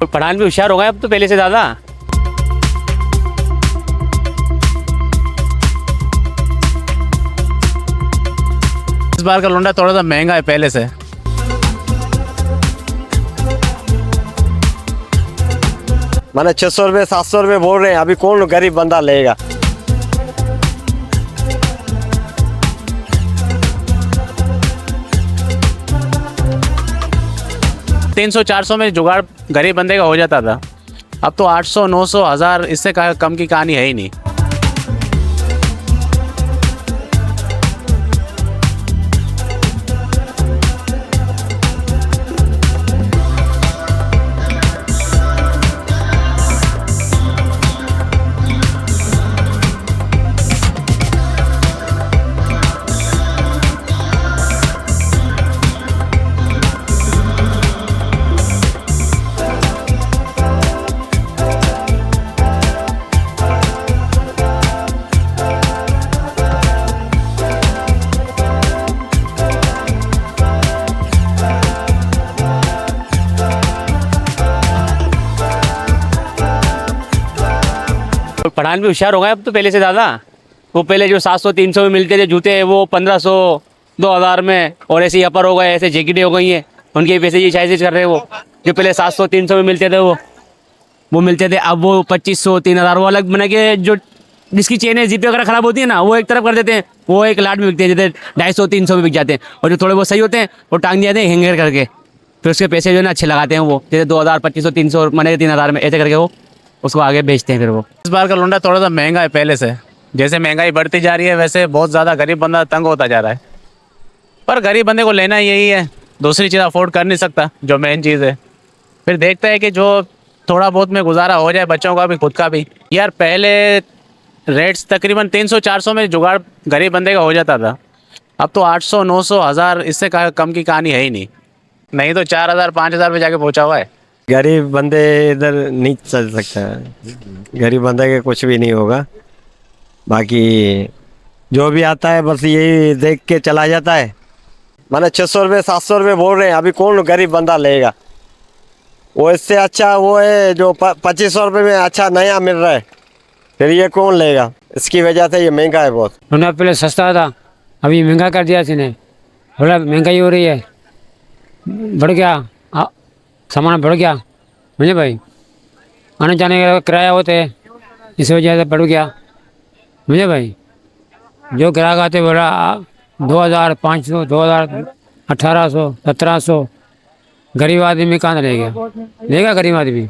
पठान भी होशियार हो गए अब तो पहले से ज़्यादा। इस बार का लौंडा थोड़ा सा महंगा है पहले से। मैंने 600 रुपये 700 रुपये बोल रहे हैं, अभी कौन गरीब बंदा लेगा। तीन 400 में जुगाड़ गरीब बंदे का हो जाता था। अब तो 800 900 1000 इससे कम की कहानी है ही नहीं। पठान भी होशियार हो गए अब तो पहले से ज़्यादा। वो पहले जो 700 300 में मिलते थे जूते, वो 1500 2000 में, और ऐसे अपर हो गए, ऐसे जैकेटें हो गई हैं, उनके पैसे ये चाइज कर रहे हैं। वो जो पहले 700 300 में मिलते थे वो मिलते थे, अब वो 2500 3000। वो अलग बना के जो जिसकी चेन है जीपे वगैरह खराब होती है ना, वो एक तरफ कर देते हैं, वो एक लाट में बिकते हैं, जैसे 250 300 में बिक जाते हैं। और जो थोड़े बहुत सही होते हैं वो टांग दिए जाते हैं हैंगर करके, फिर उसके पैसे जो है ना अच्छे लगाते हैं। वो जैसे 2000 2500 300 मैंने 3000 में ऐसे करके वो उसको आगे बेचते हैं फिर वो। इस बार का लौंडा थोड़ा सा महंगा है पहले से। जैसे महंगाई बढ़ती जा रही है वैसे बहुत ज़्यादा गरीब बंदा तंग होता जा रहा है। पर गरीब बंदे को लेना यही है, दूसरी चीज़ अफोर्ड कर नहीं सकता, जो मेन चीज़ है। फिर देखता है कि जो थोड़ा बहुत में गुजारा हो जाए, बच्चों का भी खुद का भी। यार पहले रेट्स तकरीबन 300 400 में जुगाड़ गरीब बंदे का हो जाता था। अब तो 800 900 1000 इससे कम की कहानी है ही नहीं तो 4000 5000 पे जाके पहुँचा हुआ है। गरीब बंदे इधर नहीं चल सकता है, गरीब बंदे के कुछ भी नहीं होगा। बाकी जो भी आता है बस यही देख के चला जाता है। मैंने 600 रुपये 700 रुपये बोल रहे हैं, अभी कौन गरीब बंदा लेगा। वो इससे अच्छा वो है जो 2500 रुपये में अच्छा नया मिल रहा है, फिर ये कौन लेगा। इसकी वजह से ये महंगा है बहुत। लौंडा पहले सस्ता था, अभी महंगा कर दिया इसने। थोड़ा महंगाई हो रही है, बढ़ गया सामान, बढ़ गया। समझे भाई, आने जाने का किराया होते है, इस वजह से बढ़ गया। समझे भाई, जो ग्राहक आते बोला 2000 500 2000 1800 1700। गरीब आदमी कहाँ लेगा गरीब आदमी।